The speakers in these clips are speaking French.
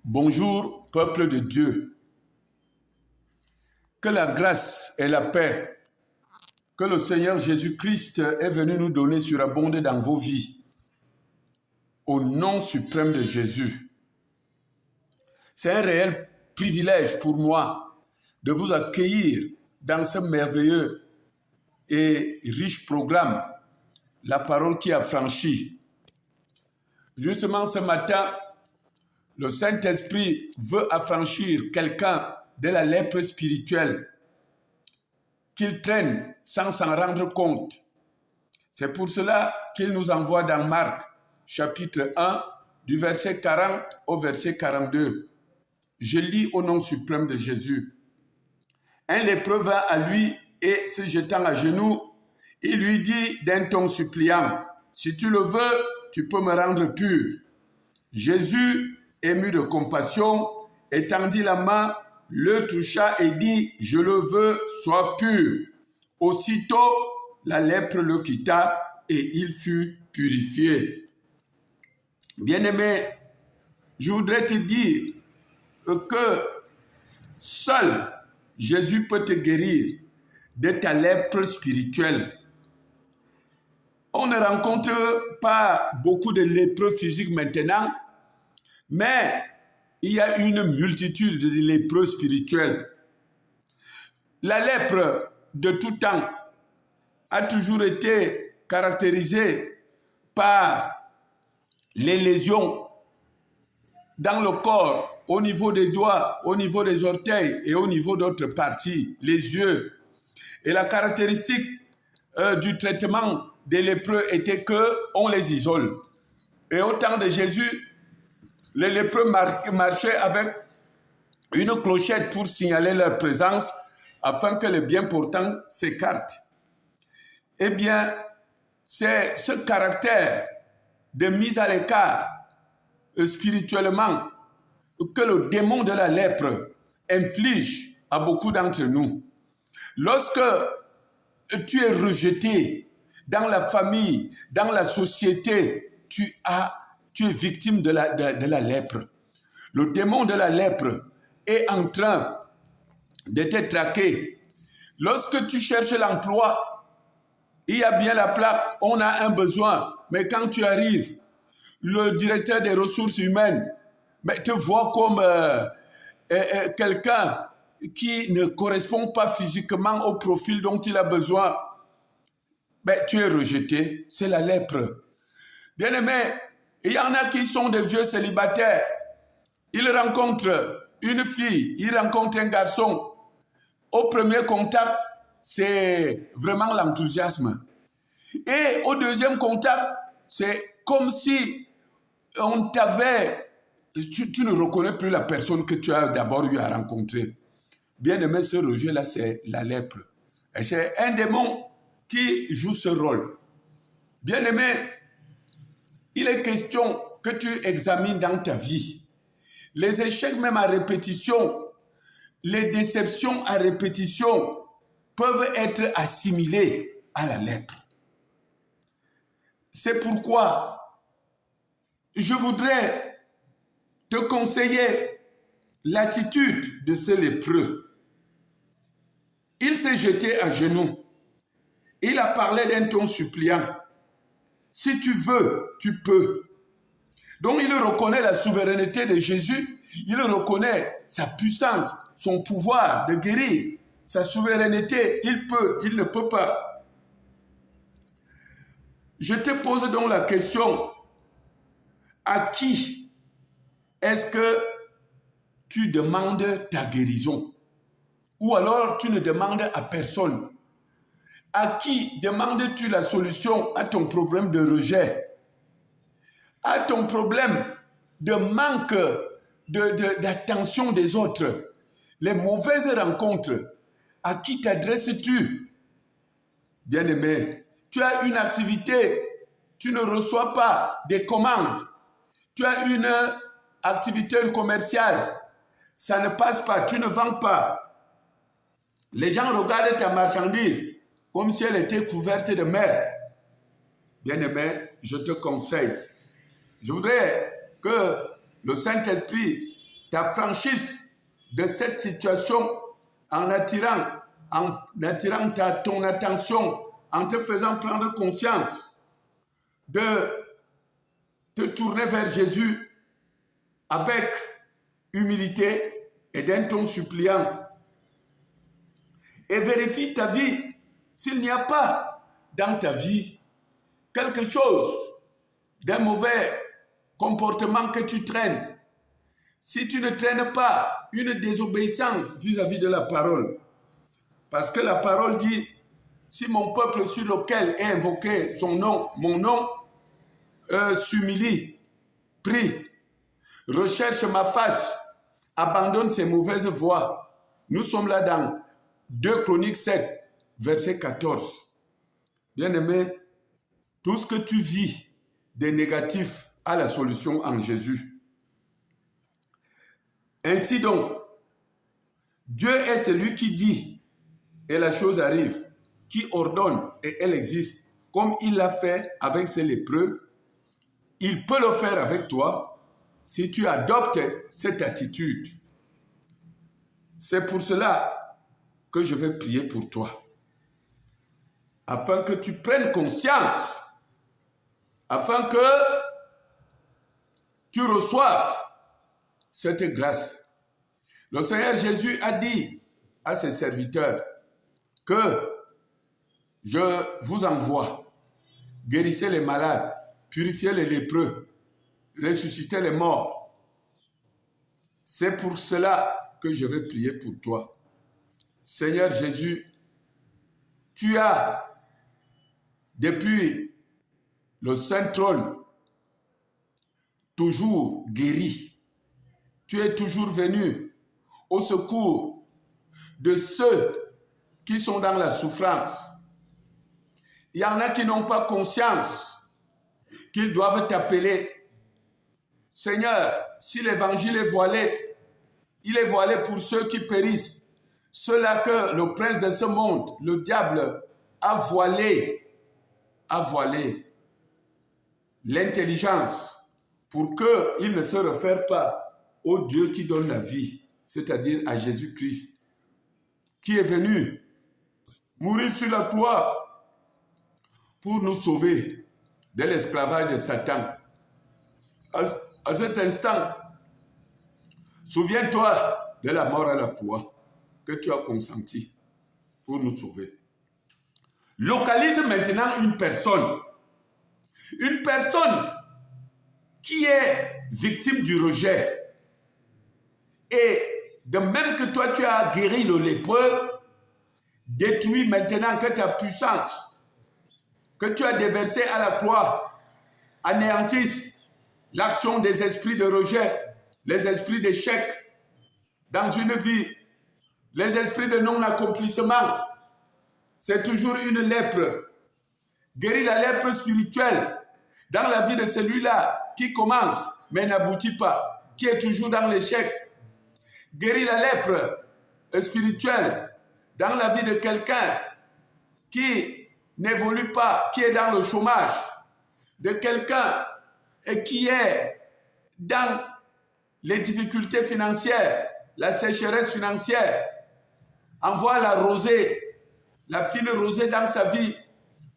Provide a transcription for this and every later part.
Bonjour, peuple de Dieu. Que la grâce et la paix que le Seigneur Jésus-Christ est venu nous donner surabondent dans vos vies. Au nom suprême de Jésus. C'est un réel privilège pour moi de vous accueillir dans ce merveilleux et riche programme, la parole qui a franchi. Justement ce matin, le Saint-Esprit veut affranchir quelqu'un de la lèpre spirituelle qu'il traîne sans s'en rendre compte. C'est pour cela qu'il nous envoie dans Marc, chapitre 1, du verset 40 au verset 42. Je lis au nom suprême de Jésus. Un lépreux vint à lui et, se jetant à genoux, il lui dit d'un ton suppliant, « Si tu le veux, tu peux me rendre pur. » Jésus, ému de compassion, étendit la main, le toucha et dit, « Je le veux, sois pur. » Aussitôt, la lèpre le quitta et il fut purifié. Bien-aimé, je voudrais te dire que seul Jésus peut te guérir de ta lèpre spirituelle. On ne rencontre pas beaucoup de lépreux physiques maintenant, mais il y a une multitude de lépreux spirituels. La lèpre de tout temps a toujours été caractérisée par les lésions dans le corps, au niveau des doigts, au niveau des orteils et au niveau d'autres parties, les yeux. Et la caractéristique du traitement des lépreux était qu'on les isole. Et au temps de Jésus, les lépreux marchaient avec une clochette pour signaler leur présence afin que les bien portants s'écartent. Eh bien, c'est ce caractère de mise à l'écart spirituellement que le démon de la lèpre inflige à beaucoup d'entre nous. Lorsque tu es rejeté dans la famille, dans la société, tu es victime de la lèpre. Le démon de la lèpre est en train de te traquer. Lorsque tu cherches l'emploi, il y a bien la plaque, on a un besoin, mais quand tu arrives, le directeur des ressources humaines te voit comme quelqu'un qui ne correspond pas physiquement au profil dont il a besoin. Tu es rejeté, c'est la lèpre. Bien-aimé, il y en a qui sont des vieux célibataires. Ils rencontrent une fille, ils rencontrent un garçon. Au premier contact, c'est vraiment l'enthousiasme. Et au deuxième contact, c'est comme si on t'avait... Tu ne reconnais plus la personne que tu as d'abord eu à rencontrer. Bien-aimé, ce rejet-là, c'est la lèpre. Et c'est un démon qui joue ce rôle. Bien-aimé, il est question que tu examines dans ta vie. Les échecs même à répétition, les déceptions à répétition peuvent être assimilées à la lèpre. C'est pourquoi je voudrais te conseiller l'attitude de ce lépreux. Il s'est jeté à genoux. Il a parlé d'un ton suppliant. Si tu veux, tu peux. Donc il reconnaît la souveraineté de Jésus. Il reconnaît sa puissance, son pouvoir de guérir. Sa souveraineté, il peut, il ne peut pas. Je te pose donc la question, à qui est-ce que tu demandes ta guérison? Ou alors tu ne demandes à personne? À qui demandes-tu la solution à ton problème de rejet? À ton problème de manque d'attention des autres? Les mauvaises rencontres? À qui t'adresses-tu? Bien-aimé, tu as une activité, tu ne reçois pas des commandes. Tu as une activité commerciale, ça ne passe pas, tu ne vends pas. Les gens regardent ta marchandise comme si elle était couverte de merde. Bien-aimé, je te conseille. Je voudrais que le Saint-Esprit t'affranchisse de cette situation en attirant ton attention, en te faisant prendre conscience de te tourner vers Jésus avec humilité et d'un ton suppliant. Et vérifie ta vie s'il n'y a pas dans ta vie quelque chose d'un mauvais comportement que tu traînes. Si tu ne traînes pas une désobéissance vis-à-vis de la parole, parce que la parole dit, si mon peuple sur lequel est invoqué son nom, mon nom, s'humilie, prie, recherche ma face, abandonne ses mauvaises voies. Nous sommes là dans 2 Chroniques 7, verset 14. Bien-aimé, tout ce que tu vis de négatif a la solution en Jésus. Ainsi donc, Dieu est celui qui dit et la chose arrive, qui ordonne et elle existe, comme il l'a fait avec ces lépreux. Il peut le faire avec toi si tu adoptes cette attitude. C'est pour cela que je vais prier pour toi, afin que tu prennes conscience, afin que tu reçoives cette grâce. Le Seigneur Jésus a dit à ses serviteurs que je vous envoie, guérissez les malades, purifiez les lépreux, ressuscitez les morts. C'est pour cela que je vais prier pour toi. Seigneur Jésus, tu as, depuis le Saint Trône, toujours guéri. Tu es toujours venu au secours de ceux qui sont dans la souffrance. Il y en a qui n'ont pas conscience qu'ils doivent t'appeler. Seigneur, si l'évangile est voilé, il est voilé pour ceux qui périssent. Ceux-là que le prince de ce monde, le diable, a voilé l'intelligence pour qu'ils ne se réfèrent pas au Dieu qui donne la vie, c'est-à-dire à Jésus-Christ, qui est venu mourir sur la croix pour nous sauver de l'esclavage de Satan. À cet instant, souviens-toi de la mort à la croix que tu as consentie pour nous sauver. Localise maintenant une personne qui est victime du rejet. Et de même que toi tu as guéri le lépreux, détruis maintenant que ta puissance que tu as déversée à la croix anéantisse l'action des esprits de rejet, les esprits d'échec dans une vie, les esprits de non-accomplissement. C'est toujours une lèpre. Guéris la lèpre spirituelle dans la vie de celui-là qui commence mais n'aboutit pas, qui est toujours dans l'échec. Guéris la lèpre spirituelle dans la vie de quelqu'un qui n'évolue pas, qui est dans le chômage, de quelqu'un qui est dans les difficultés financières, la sécheresse financière. Envoie la rosée, la fine rosée dans sa vie.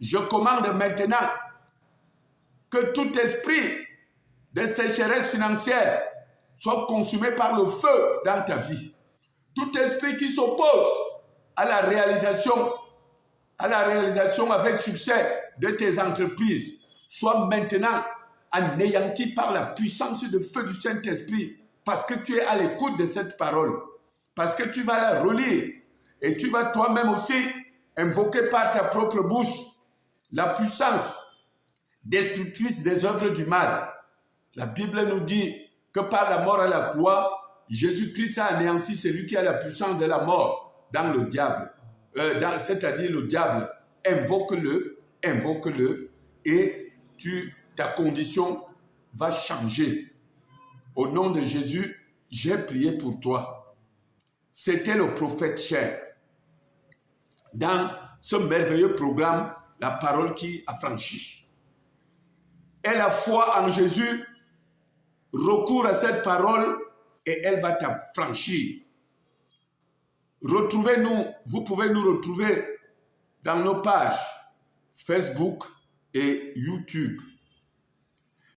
Je commande maintenant que tout esprit de sécheresse financière soit consumé par le feu dans ta vie. Tout esprit qui s'oppose à la réalisation avec succès de tes entreprises soit maintenant anéanti par la puissance de feu du Saint-Esprit, parce que tu es à l'écoute de cette parole, parce que tu vas la relire et tu vas toi-même aussi invoquer par ta propre bouche la puissance destructrice des œuvres du mal. La Bible nous dit que par la mort à la croix, Jésus-Christ a anéanti celui qui a la puissance de la mort dans le diable. C'est-à-dire le diable, invoque-le, et ta condition va changer. Au nom de Jésus, j'ai prié pour toi. C'était le prophète Cher. Dans ce merveilleux programme, la parole qui affranchit. Et la foi en Jésus recourt à cette parole et elle va t'affranchir. Retrouvez-nous, vous pouvez nous retrouver dans nos pages Facebook et YouTube.